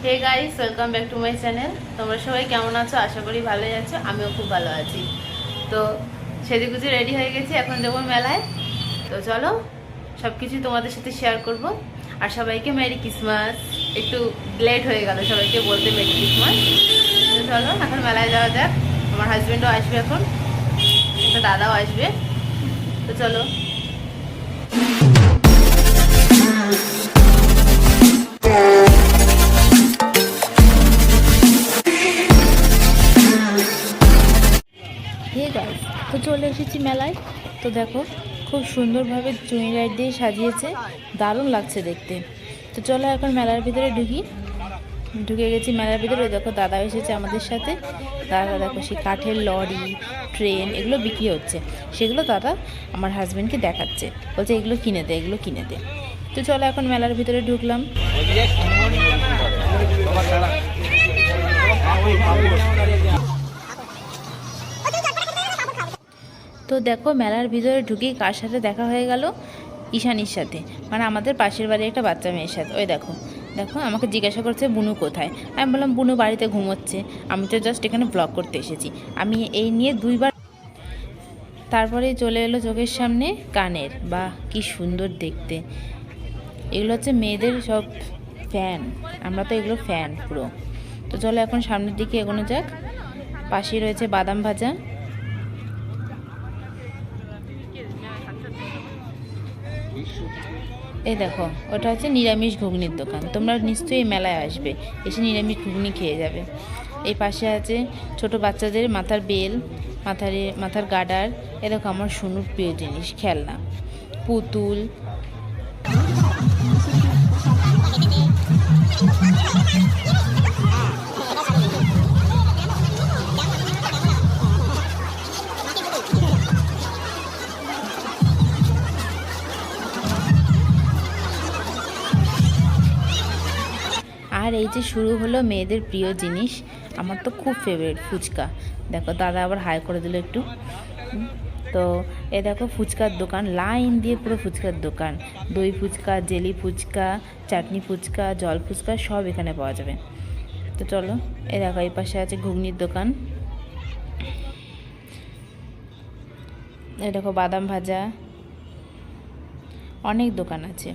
Hey guys, welcome back to my channel. তোমরা সবাই কেমন আছো? আশা করি ভালোই আছো। আমিও খুব ভালো আছি। তো সেদিকুচি রেডি হয়ে গেছি, এখন যাবো মেলায়। তো চলো সব কিছু তোমাদের সাথে শেয়ার করব। আর সবাইকে মেরি ক্রিসমাস। একটু লেট হয়ে গেল সবাইকে বলতে মেরি ক্রিসমাস। তো চলো এখন মেলায় যাওয়া যাক। আমার হাজব্যান্ডও আসবে, এখন একটা দাদাও আসবে। তো চলো। হে গাইস, তো চলে এসেছি মেলায়। তো দেখো খুব সুন্দরভাবে চুনি লাইট দিয়ে সাজিয়েছে, দারুণ লাগছে দেখতে। তো চলো এখন মেলার ভিতরে ঢুকে গেছি মেলার ভিতরে। দেখো দাদা এসেছে আমাদের সাথে। দাদা দেখো সেই কাঠের লরি, ট্রেন এগুলো বিক্রি হচ্ছে, সেগুলো দাদা আমার হাজব্যান্ডকে দেখাচ্ছে, বলছে এগুলো কিনে দে, এগুলো কিনে দে। তো চলো এখন মেলার ভিতরে ঢুকলাম। তো দেখো মেলার ভিতরে ঢুকেই কার সাথে দেখা হয়ে গেল? ঈশানীর সাথে, মানে আমাদের পাশের বাড়ির একটা বাচ্চা মেয়ের সাথে। ওই দেখো দেখো আমাকে জিজ্ঞাসা করছে বুনু কোথায়। আমি বললাম বুনু বাড়িতে ঘুমোচ্ছে, আমি তো জাস্ট এখানে ব্লগ করতে এসেছি। আমি এই নিয়ে দুইবার। তারপরেই চলে এলো চোখের সামনে কানের, বা কি সুন্দর দেখতে। এগুলো হচ্ছে মেয়েদের সব ফ্যান, আমরা তো এগুলো ফ্যান পুরো। তো চলো এখন সামনের দিকে এগোনো যাক। পাশেই রয়েছে বাদাম ভাজা। এই দেখো ওটা হচ্ছে নিরামিষ ঘুগনির দোকান। তোমরা নিশ্চয়ই এই মেলায় আসবে, এসে নিরামিষ ঘুগনি খেয়ে যাবে। এই পাশে আছে ছোট বাচ্চাদের মাথার বেল, মাথার গার্ডার। এ দেখো আমার সোনুর প্রিয় জিনিস, খেলনা, পুতুল। আর এই যে শুরু হলো মেয়েদের প্রিয় জিনিস, আমার তো খুব ফেভারিট ফুচকা। দেখো দাদা আবার হাই করে দিল একটু। তো এ দেখো ফুচকার দোকান, লাইন দিয়ে পুরো ফুচকার দোকান। দই ফুচকা, জেলি ফুচকা, চাটনি ফুচকা, জল ফুচকা সব এখানে পাওয়া যাবে। তো চলো এ দেখো এই পাশে আছে ঘুগনির দোকান। এ দেখো বাদাম ভাজা, অনেক দোকান আছে।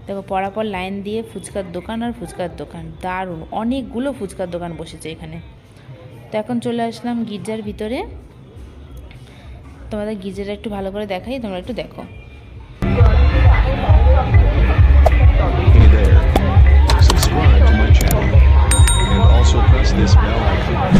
দেখো পরাপর লাইন দিয়ে ফুচকার দোকান আর ফুচকার দোকান, দারুণ অনেকগুলো ফুচকার দোকান বসেছে এখানে। তো এখন চলে আসলাম গির্জার ভিতরে। তোমাদের গির্জাটা একটু ভালো করে দেখাই, তোমরা একটু দেখো। Hey there, subscribe to my channel and also press this bell icon.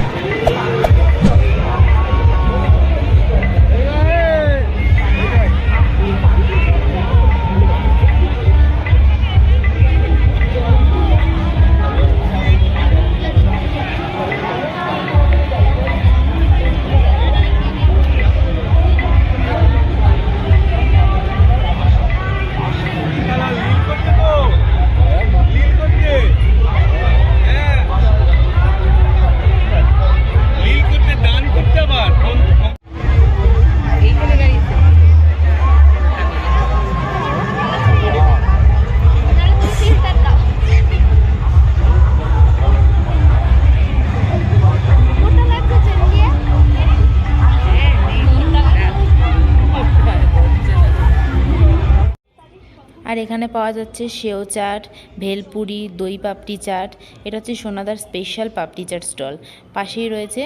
আর এখানে পাওয়া যাচ্ছে সেও চাট, ভেলপুরি, দই পাপড়ি চাট। এটা হচ্ছে সোনাদার স্পেশাল পাপড়ি চাট স্টল। পাশেই রয়েছে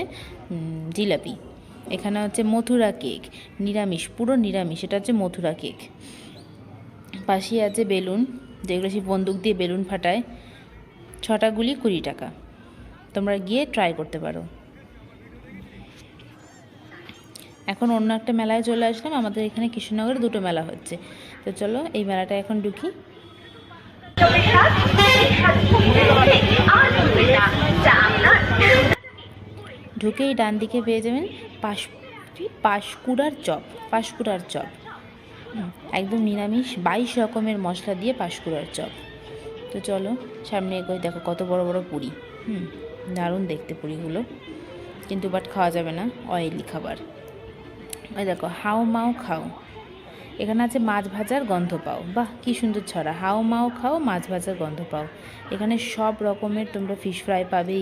জিলাপি। এখানে হচ্ছে মথুরা কেক, নিরামিষ, পুরো নিরামিষ। এটা হচ্ছে মথুরা কেক। পাশেই আছে বেলুন, যেগুলো সেই বন্দুক দিয়ে বেলুন ফাটায়। 6টা গুলি 20 টাকা। তোমরা গিয়ে ট্রাই করতে পারো। এখন অন্য একটা মেলায় চলে আসলাম। আমাদের এখানে কৃষ্ণনগরে 2টো মেলা হচ্ছে। তো চলো এই মেলাটা এখন ঢুকি। ঢুকেই ডান দিকে পেয়ে যাবেন পাঁশকুড়ার চপ। একদম নিরামিষ, 22 রকমের মশলা দিয়ে পাঁশকুড়ার চপ। তো চলো সামনে এগোই। দেখো কত বড় বড় পুরি, দারুণ দেখতে পুরিগুলো, কিন্তু বাট খাওয়া যাবে না, অয়েলি খাবার। ওই দেখো হাও মাও খাও, এখানে আছে মাছ ভাজার গন্ধ পাও, বাহ কী সুন্দর ছড়া, হাও মাও খাও মাছ ভাজার গন্ধ পাও। এখানে সব রকমের তোমরা ফিশ ফ্রাই পাবে,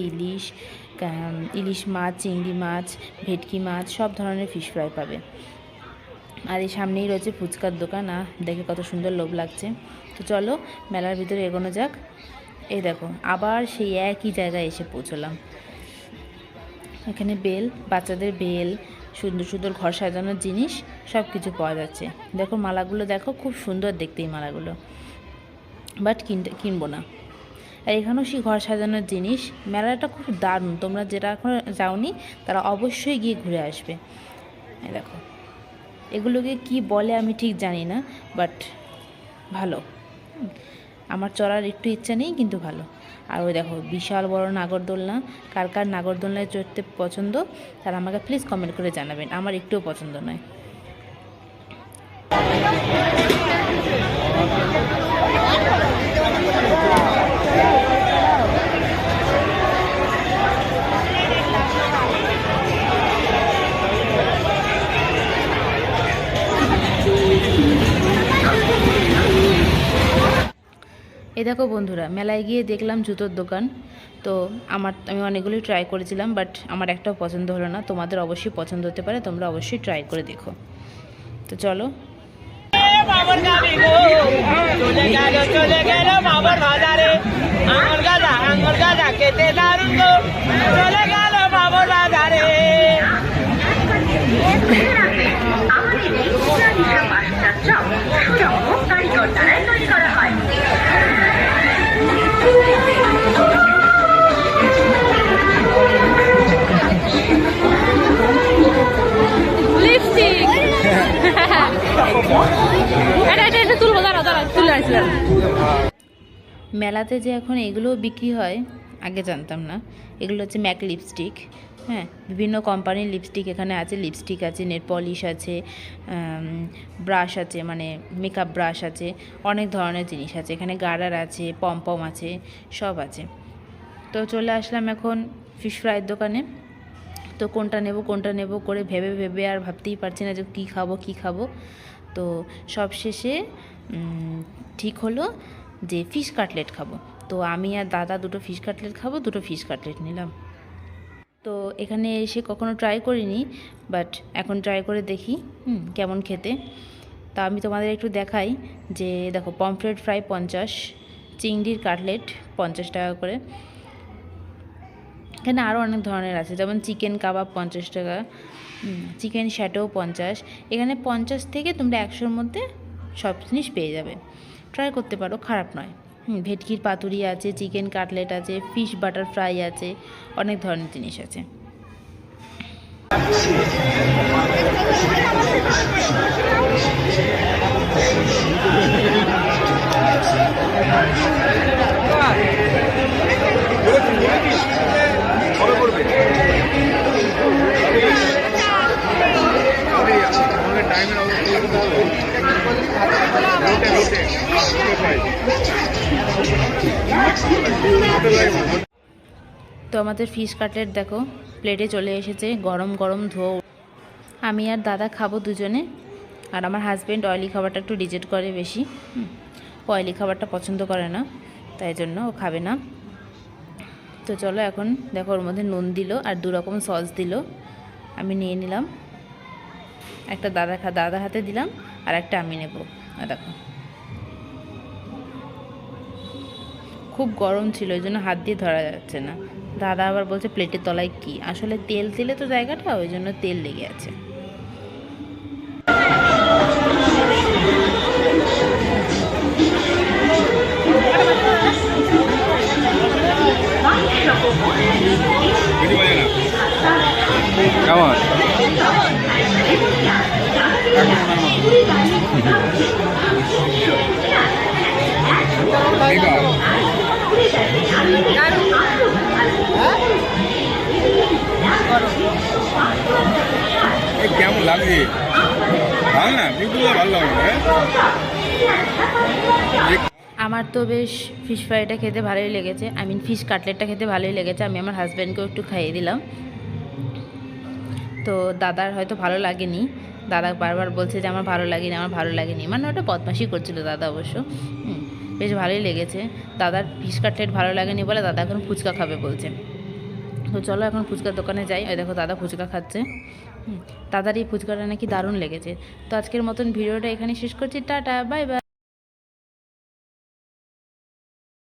ইলিশ মাছ, চিংড়ি মাছ, ভেটকি মাছ, সব ধরনের ফিশ ফ্রাই পাবে। আর এই সামনেই রয়েছে ফুচকার দোকান, দেখে কত সুন্দর লোভ লাগছে। তো চলো মেলার ভিতরে এগোনো যাক। এই দেখো আবার সেই একই জায়গায় এসে পৌঁছলাম। এখানে বেল, বাচ্চাদের বেল, সুন্দর সুন্দর ঘর সাজানোর জিনিস সব কিছু পাওয়া যাচ্ছে। দেখো মালাগুলো দেখো, খুব সুন্দর দেখতে এই মালাগুলো, বাট কিনবো না। আর এখানেও সেই ঘর সাজানোর জিনিস, মেলাটা খুব দারুণ, তোমরা যেটা এখন যাওনি তারা অবশ্যই গিয়ে ঘুরে আসবে। এই দেখো এগুলোকে কি বলে আমি ঠিক জানি না, বাট ভালো, আমার চড়ার একটু ইচ্ছা নেই কিন্তু ভালো। আর ওই দেখো বিশাল বড় নাগরদোলনা, কার কার নাগরদোলনায় চড়তে পছন্দ তারা আমাকে প্লিজ কমেন্ট করে জানাবেন, আমার একটুও পছন্দ নয়। এই দেখো বন্ধুরা, মেলায় গিয়ে দেখলাম জুতোর দোকান। তো আমি অনেকগুলোই ট্রাই করেছিলাম, বাট আমার একটাও পছন্দ হলো না। তোমাদের অবশ্যই পছন্দ হতে পারে, তোমরা অবশ্যই ট্রাই করে দেখো। তো চলো। চলে গেল বাবার বাজারে, আঙুর গাজা খেতে দারুণ গো, চলে গেল বাবার বাজারে। তৈরি করা হয়। লিপস্টিক এটা তুলবো, দাঁড়াও তুলে আসলাম। মেলাতে যে এখন এগুলো বিক্রি হয় আগে জানতাম না। এগুলো হচ্ছে ম্যাক লিপস্টিক, হ্যাঁ বিভিন্ন কোম্পানির লিপস্টিক এখানে আছে। লিপস্টিক আছে, নেল পলিশ আছে, ব্রাশ আছে, মানে মেকআপ ব্রাশ আছে, অনেক ধরনের জিনিস আছে এখানে। গার্ডার আছে, পম আছে, সব আছে। তো চলে আসলাম এখন ফিশ ফ্রাইয়ের দোকানে। তো কোনটা নেব করে ভেবে আর ভাবতেই পারছি না যে কী খাবো। তো সব শেষে ঠিক হলো যে ফিশ কাটলেট খাবো। তো আমি আর দাদা দুটো ফিশ কাটলেট নিলাম। তো এখানে এসে কখনো ট্রাই করিনি, বাট এখন ট্রাই করে দেখি কেমন খেতে। তা আমি তোমাদের একটু দেখাই যে দেখো, পমফ্রেট ফ্রাই 50, চিংড়ির কাটলেট 50 টাকা করে। এখানে আরও অনেক ধরনের আছে, যেমন চিকেন কাবাব 50 টাকা, চিকেন শ্যাটো 50। এখানে 50 থেকে তোমরা 100-র মধ্যে সব জিনিস পেয়ে যাবে, ট্রাই করতে পারো, খারাপ নয়। ভেটকির পাতুরি আছে, চিকেন কাটলেট আছে, ফিশ বাটার ফ্রাই আছে, অনেক ধরনের জিনিস আছে। তো আমাদের ফিশ কাটলেট দেখো প্লেটে চলে এসেছে, গরম গরম ধোয়া। আমি আর দাদা খাবো দুজনে। আর আমার হাজব্যান্ড অয়েলি খাবারটা একটু রিজেক্ট করে বেশি, অয়েলি খাবারটা পছন্দ করে না, তাই জন্য ও খাবে না। তো চলো এখন দেখো, ওর মধ্যে নুন দিল আর 2 রকম সস দিল। আমি নিয়ে নিলাম, একটা দাদা হাতে দিলাম আর একটা আমি নেব। আর দেখো খুব গরম ছিল, ওই জন্য হাত দিয়ে ধরা যাচ্ছে না। দাদা আবার বলছে প্লেটের তলায় কি, আসলে তেল তেলে তো জায়গাটা, ওই জন্য তেল লেগে আছে। কেমন লাগছে? ভালো না? ভালো লাগে। আমার তো বেশ ফিশ ফ্রাইটা খেতে ভালোই লেগেছে, ফিশ কাটলেটটা খেতে ভালোই লেগেছে। আমি আমার হাজব্যান্ডকেও একটু খাইয়ে দিলাম। তো দাদার হয়তো ভালো লাগেনি, দাদা বারবার বলছে যে আমার ভালো লাগেনি, আমার ভালো লাগেনি, মানে ওটা বদমাশি করছিল দাদা অবশ্য। বেশ ভালোই লেগেছে। দাদার ফিশ কাটলেট ভালো লাগেনি বলে দাদা এখন ফুচকা খাবে বলছে। তো চলো এখন ফুচকার দোকানে যাই। ওই দেখো দাদা ফুচকা খাচ্ছে। দাদার এই ফুচকাটা নাকি দারুণ লেগেছে। তো আজকের মতন ভিডিওটা এখানে শেষ করছি। Tata, bye bye.